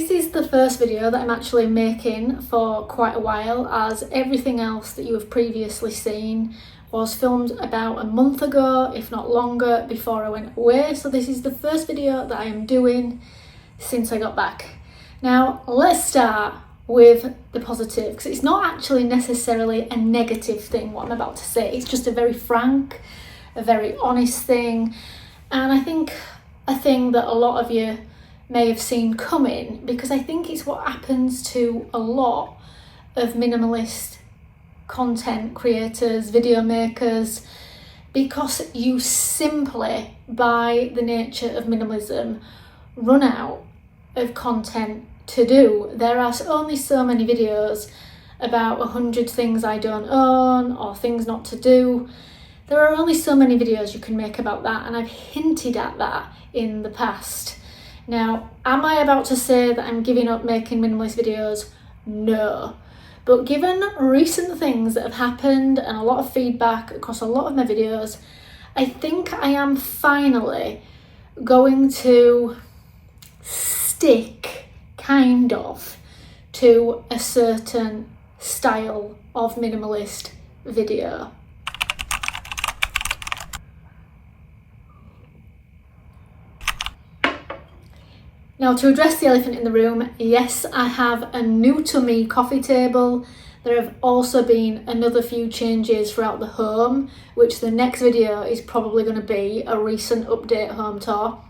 this is the first video that I'm actually making for quite a while, as everything else that you have previously seen was filmed about a month ago, if not longer, before I went away. So this is the first video that I am doing since I got back. Now let's start with the positive, because it's not actually necessarily a negative thing what I'm about to say. It's just a very frank, a very honest thing, and I think a thing that a lot of you may have seen coming, because I think it's what happens to a lot of minimalist content creators, video makers, because you simply, by the nature of minimalism, run out of content to do. There are only so many videos about 100 things I don't own or things not to do. There are only so many videos you can make about that, and I've hinted at that in the past. Now, am I about to say that I'm giving up making minimalist videos? No. But given recent things that have happened and a lot of feedback across a lot of my videos, I think I am finally going to stick, kind of, to a certain style of minimalist video. Now, to address the elephant in the room, yes, I have a new to me coffee table. There have also been another few changes throughout the home, which the next video is probably going to be a recent update home tour.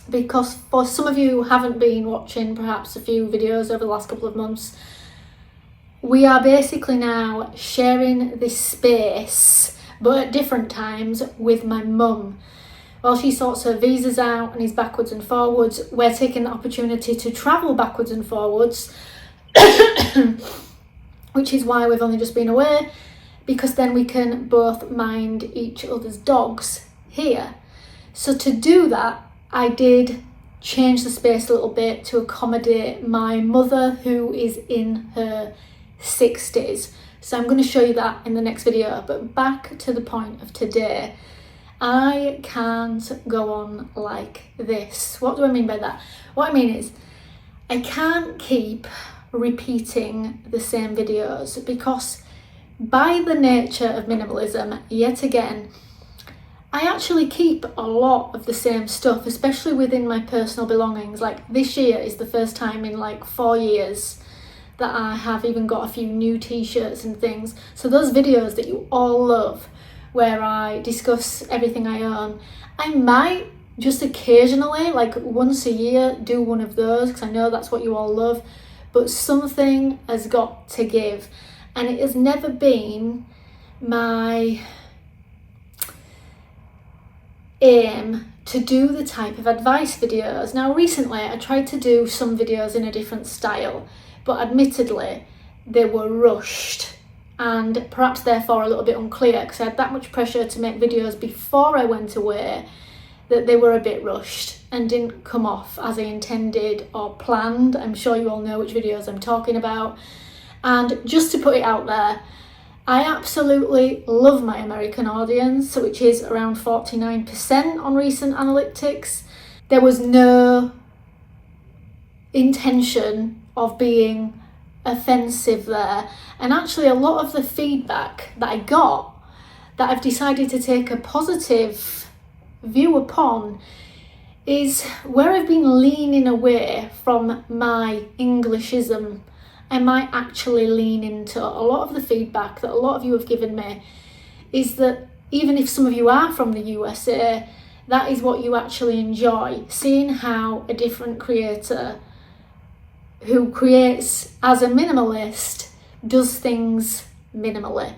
Because for some of you who haven't been watching perhaps a few videos over the last couple of months, we are basically now sharing this space, but at different times, with my mum. While she sorts her visas out and is backwards and forwards, we're taking the opportunity to travel backwards and forwards, which is why we've only just been away, because then we can both mind each other's dogs here. So to do that, I did change the space a little bit to accommodate my mother, who is in her 60s. So I'm going to show you that in the next video. But back to the point of today. I can't go on like this. What do I mean by that? What I mean is, I can't keep repeating the same videos, because by the nature of minimalism, yet again, I actually keep a lot of the same stuff, especially within my personal belongings. Like this year is the first time in like 4 years that I have even got a few new t-shirts and things. So those videos that you all love, where I discuss everything I own, I might just occasionally, like once a year, do one of those, because I know that's what you all love. But something has got to give, and it has never been my aim to do the type of advice videos. Now recently I tried to do some videos in a different style, but admittedly they were rushed and perhaps therefore a little bit unclear, because I had that much pressure to make videos before I went away that they were a bit rushed and didn't come off as I intended or planned. I'm sure you all know which videos I'm talking about. And just to put it out there, I absolutely love my American audience, which is around 49% on recent analytics. There was no intention of being offensive there, and actually a lot of the feedback that I got, that I've decided to take a positive view upon, is where I've been leaning away from my Englishism. I might actually lean into a lot of the feedback that a lot of you have given me, is that even if some of you are from the USA, that is what you actually enjoy, seeing how a different creator who creates as a minimalist does things minimally.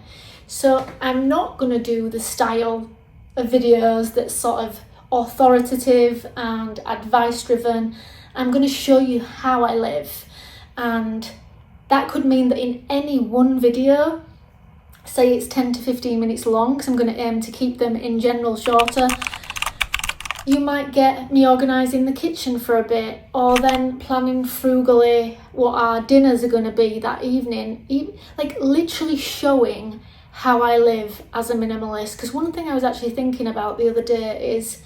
So I'm not going to do the style of videos that's sort of authoritative and advice driven. I'm going to show you how I live, and that could mean that in any one video, say it's 10 to 15 minutes long, because I'm going to aim to keep them in general shorter, you might get me organising the kitchen for a bit, or then planning frugally what our dinners are going to be that evening. Like literally showing how I live as a minimalist. Because one thing I was actually thinking about the other day is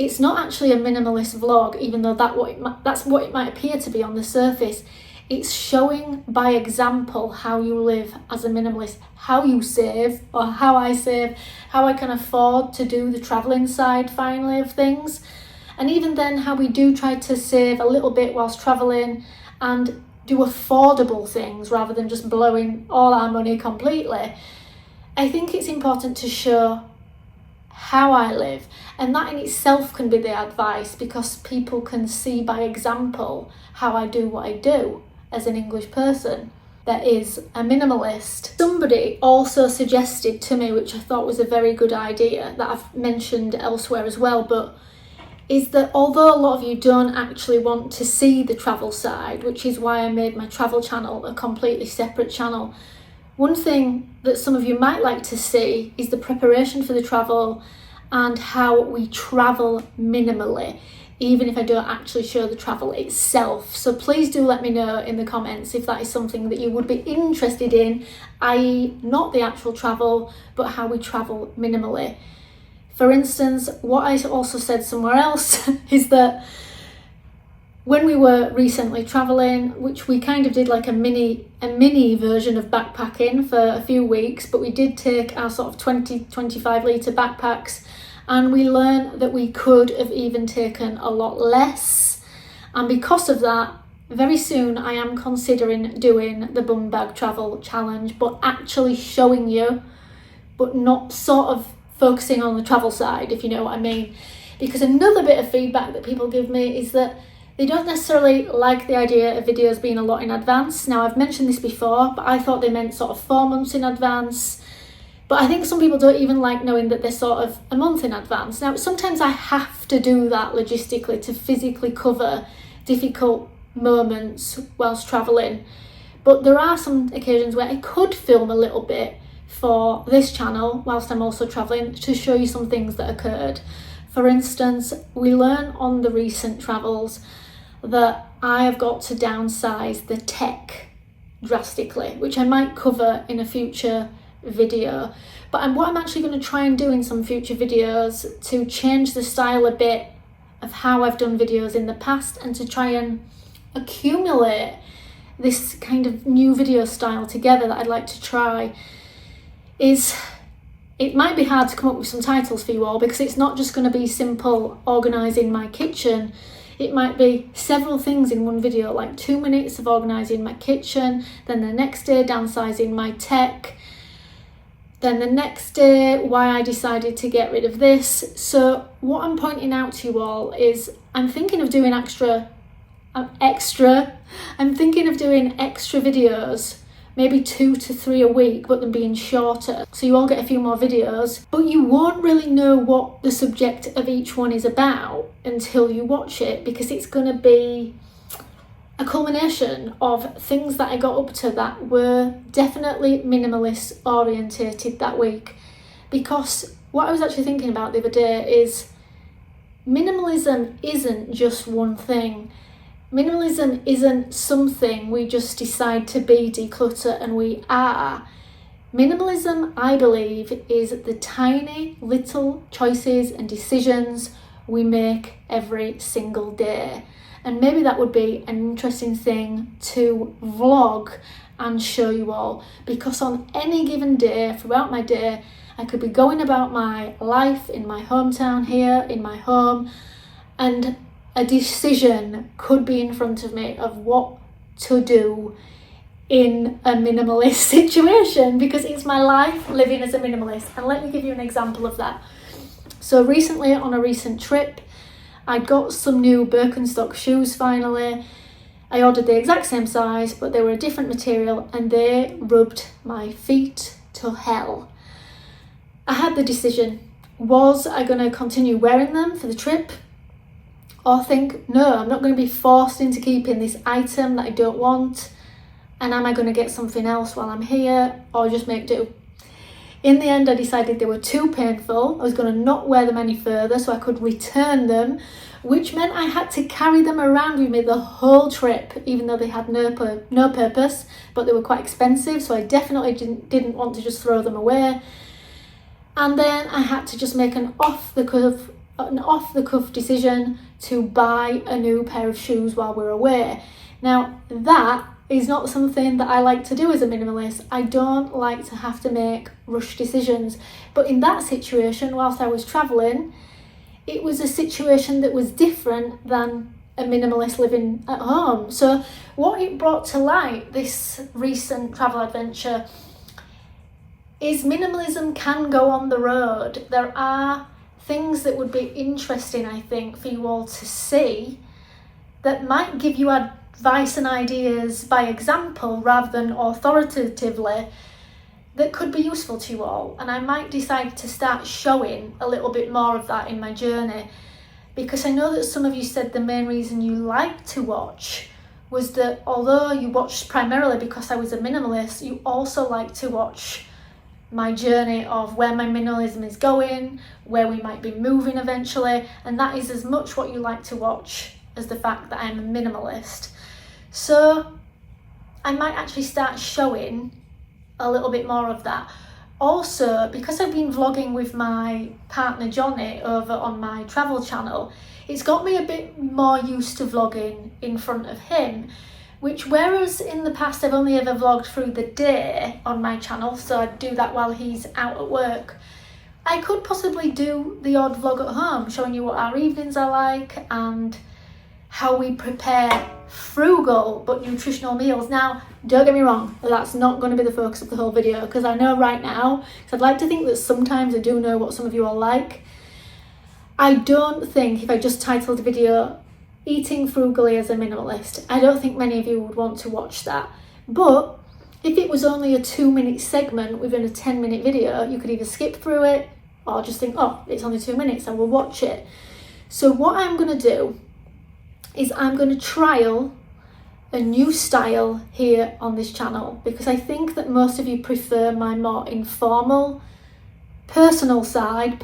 It's not actually a minimalist vlog, even though that's what it might appear to be on the surface. It's showing by example how you live as a minimalist, how you save, or how I save, how I can afford to do the travelling side finally of things. And even then, how we do try to save a little bit whilst travelling and do affordable things rather than just blowing all our money completely. I think it's important to show how I live, and that in itself can be the advice, because people can see by example how I do what I do as an English person that is a minimalist. Somebody also suggested to me, which I thought was a very good idea that I've mentioned elsewhere as well, but is that although a lot of you don't actually want to see the travel side, which is why I made my travel channel a completely separate channel, one thing that some of you might like to see is the preparation for the travel and how we travel minimally, even if I don't actually show the travel itself. So please do let me know in the comments if that is something that you would be interested in, i.e. not the actual travel, but how we travel minimally. For instance, what I also said somewhere else is that when we were recently travelling, which we kind of did like a mini version of backpacking for a few weeks, but we did take our sort of 20-25 litre backpacks, and we learned that we could have even taken a lot less. And because of that, very soon I am considering doing the bum bag travel challenge, but actually showing you, but not sort of focusing on the travel side, if you know what I mean. Because another bit of feedback that people give me is that they don't necessarily like the idea of videos being a lot in advance. Now, I've mentioned this before, but I thought they meant sort of 4 months in advance. But I think some people don't even like knowing that they're sort of a month in advance. Now, sometimes I have to do that logistically to physically cover difficult moments whilst travelling. But there are some occasions where I could film a little bit for this channel whilst I'm also travelling to show you some things that occurred. For instance, we learn on the recent travels that I have got to downsize the tech drastically, which I might cover in a future video. But what I'm actually going to try and do in some future videos to change the style a bit of how I've done videos in the past, and to try and accumulate this kind of new video style together that I'd like to try, is it might be hard to come up with some titles for you all, because it's not just going to be simple organising my kitchen. It might be several things in one video, like 2 minutes of organising my kitchen, then the next day downsizing my tech, then the next day why I decided to get rid of this. So what I'm pointing out to you all is I'm thinking of doing extra videos, maybe 2 to 3 a week, but them being shorter, so you all get a few more videos, but you won't really know what the subject of each one is about until you watch it, because it's going to be a culmination of things that I got up to that were definitely minimalist orientated that week. Because what I was actually thinking about the other day is minimalism isn't just one thing. Minimalism isn't something we just decide to be, declutter, and we are. Minimalism, I believe, is the tiny little choices and decisions we make every single day. And maybe that would be an interesting thing to vlog and show you all, because on any given day, throughout my day, I could be going about my life in my hometown here, in my home, and a decision could be in front of me of what to do in a minimalist situation, because it's my life living as a minimalist. And let me give you an example of that. So recently, on a recent trip, I got some new Birkenstock shoes finally. I ordered the exact same size, but they were a different material, and they rubbed my feet to hell. I had the decision, was I going to continue wearing them for the trip, or think, no, I'm not going to be forced into keeping this item that I don't want, and am I going to get something else while I'm here, or just make do? In the end, I decided they were too painful. I was going to not wear them any further so I could return them, which meant I had to carry them around with me the whole trip, even though they had no purpose, but they were quite expensive, so I definitely didn't want to just throw them away. And then I had to just make an off-the-cuff an off-the-cuff decision to buy a new pair of shoes while we're away. Now, that is not something that I like to do as a minimalist. I don't like to have to make rush decisions. But in that situation, whilst I was travelling, it was a situation that was different than a minimalist living at home. So what it brought to light, this recent travel adventure, is minimalism can go on the road. There are things that would be interesting, I think, for you all to see that might give you advice and ideas by example rather than authoritatively, that could be useful to you all. And I might decide to start showing a little bit more of that in my journey, because I know that some of you said the main reason you like to watch was that although you watched primarily because I was a minimalist, you also like to watch my journey of where my minimalism is going, where we might be moving eventually, and that is as much what you like to watch as the fact that I'm a minimalist. So I might actually start showing a little bit more of that. Also, because I've been vlogging with my partner Johnny over on my travel channel, it's got me a bit more used to vlogging in front of him, which whereas in the past I've only ever vlogged through the day on my channel, so I'd do that while he's out at work, I could possibly do the odd vlog at home, showing you what our evenings are like and how we prepare frugal but nutritional meals. Now, don't get me wrong, that's not going to be the focus of the whole video, because I know right now, because I'd like to think that sometimes I do know what some of you all like. I don't think if I just titled the video Eating Frugally as a Minimalist, I don't think many of you would want to watch that. But if it was only a 2-minute segment within a 10-minute video, you could either skip through it or just think, oh, it's only 2 minutes, I will watch it. So what I'm going to do is I'm going to trial a new style here on this channel, because I think that most of you prefer my more informal, personable side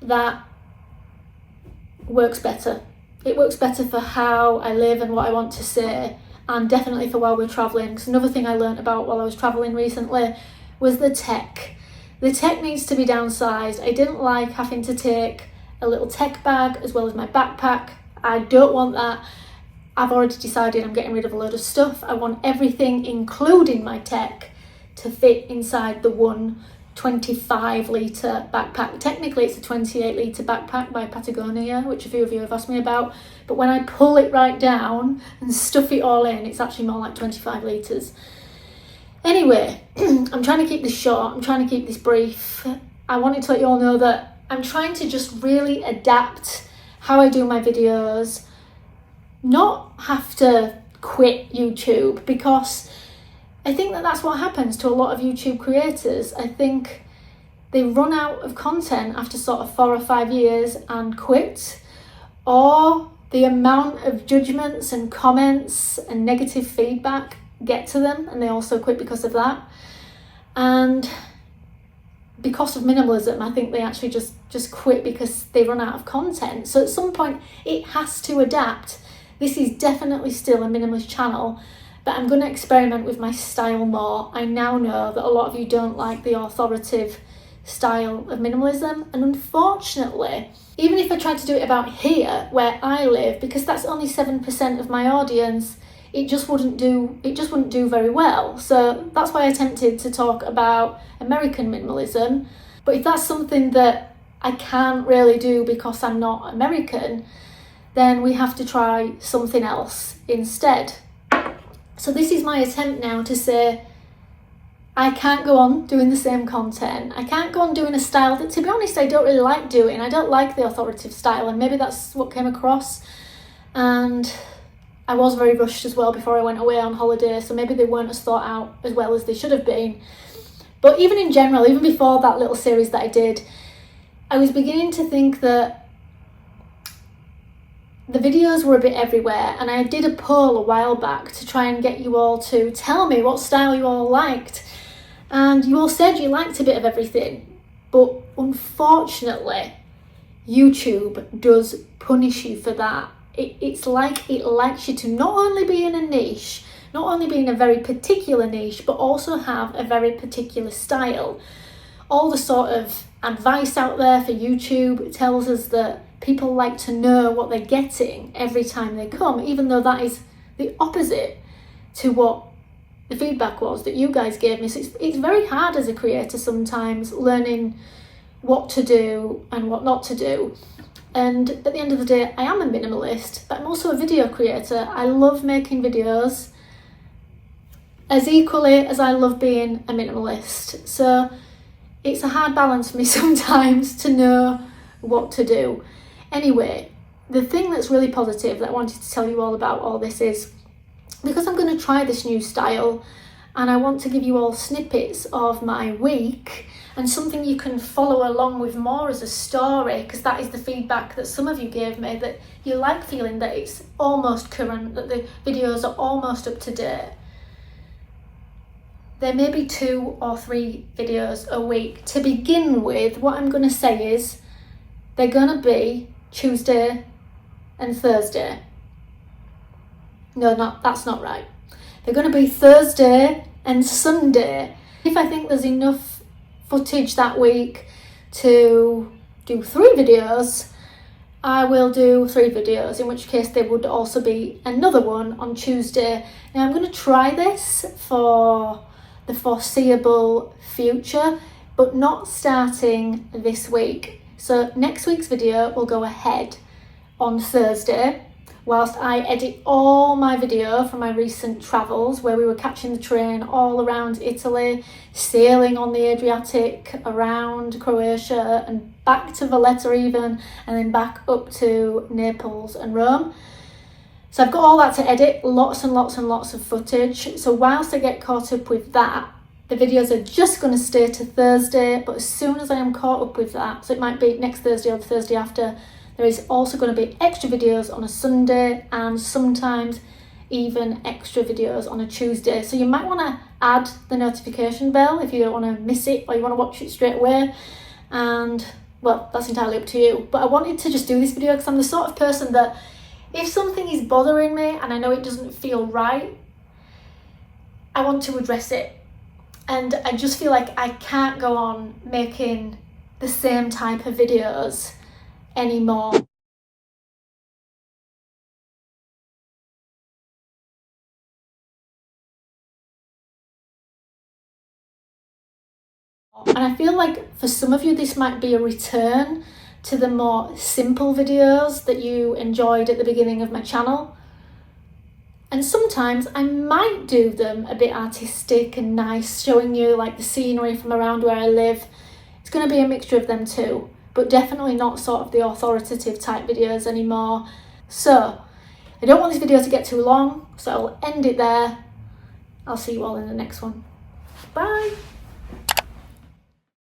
that works better. It works better for how I live and what I want to say, and definitely for while we're travelling. Because another thing I learned about while I was travelling recently was the tech. The tech needs to be downsized. I didn't like having to take a little tech bag as well as my backpack. I don't want that. I've already decided I'm getting rid of a load of stuff. I want everything, including my tech, to fit inside the one 25-litre backpack. Technically it's a 28-litre backpack by Patagonia, which a few of you have asked me about, but when I pull it right down and stuff it all in, it's actually more like 25 litres. Anyway, I'm trying to keep this short, I'm trying to keep this brief. I wanted to let you all know that I'm trying to just really adapt how I do my videos, not have to quit YouTube, because I think that that's what happens to a lot of YouTube creators. I think they run out of content after sort of 4 or 5 years and quit, or the amount of judgments and comments and negative feedback get to them and they also quit because of that. And because of minimalism, I think they actually just quit because they run out of content. So at some point it has to adapt. This is definitely still a minimalist channel, but I'm going to experiment with my style more. I now know that a lot of you don't like the authoritative style of minimalism, and unfortunately, even if I tried to do it about here where I live, because that's only 7% of my audience, it just wouldn't do very well. So that's why I attempted to talk about American minimalism. But if that's something that I can't really do because I'm not American, then we have to try something else instead. So this is my attempt now to say, I can't go on doing the same content. I can't go on doing a style that, to be honest, I don't really like doing. I don't like the authoritative style, and maybe that's what came across. And I was very rushed as well before I went away on holiday, so maybe they weren't as thought out as well as they should have been. But even in general, even before that little series that I did, I was beginning to think that the videos were a bit everywhere, and I did a poll a while back to try and get you all to tell me what style you all liked. And you all said you liked a bit of everything, but unfortunately, YouTube does punish you for that. It's like it likes you to not only be in a niche, not only be in a very particular niche, but also have a very particular style. All the sort of advice out there for YouTube. It tells us that people like to know what they're getting every time they come, even though that is the opposite to what the feedback was that you guys gave me. So it's very hard as a creator sometimes, learning what to do and what not to do. And at the end of the day, I am a minimalist, but I'm also a video creator. I love making videos as equally as I love being a minimalist. So it's a hard balance for me sometimes to know what to do. Anyway, the thing that's really positive that I wanted to tell you all about all this is, because I'm going to try this new style and I want to give you all snippets of my week and something you can follow along with more as a story, because that is the feedback that some of you gave me, that you like feeling that it's almost current, that the videos are almost up to date. There may be 2 or 3 videos a week. To begin with, what I'm going to say is they're going to be Tuesday and Thursday. No, that's not right. They're going to be Thursday and Sunday. If I think there's enough footage that week to do 3 videos, I will do 3 videos, in which case there would also be another one on Tuesday. Now I'm going to try this for the foreseeable future, but not starting this week. So next week's video will go ahead on Thursday, whilst I edit all my video from my recent travels, where we were catching the train all around Italy, sailing on the Adriatic, around Croatia and back to Valletta even, and then back up to Naples and Rome. So I've got all that to edit, lots and lots and lots of footage. So whilst I get caught up with that, the videos are just going to stay to Thursday, but as soon as I am caught up with that, so it might be next Thursday or the Thursday after, there is also going to be extra videos on a Sunday and sometimes even extra videos on a Tuesday. So you might want to add the notification bell if you don't want to miss it or you want to watch it straight away. And well, that's entirely up to you. But I wanted to just do this video because I'm the sort of person that if something is bothering me and I know it doesn't feel right, I want to address it. And I just feel like I can't go on making the same type of videos anymore. And I feel like for some of you this might be a return to the more simple videos that you enjoyed at the beginning of my channel. And sometimes I might do them a bit artistic and nice, showing you like the scenery from around where I live. It's going to be a mixture of them too, but definitely not sort of the authoritative type videos anymore. So I don't want this video to get too long, so I'll end it there. I'll see you all in the next one. Bye.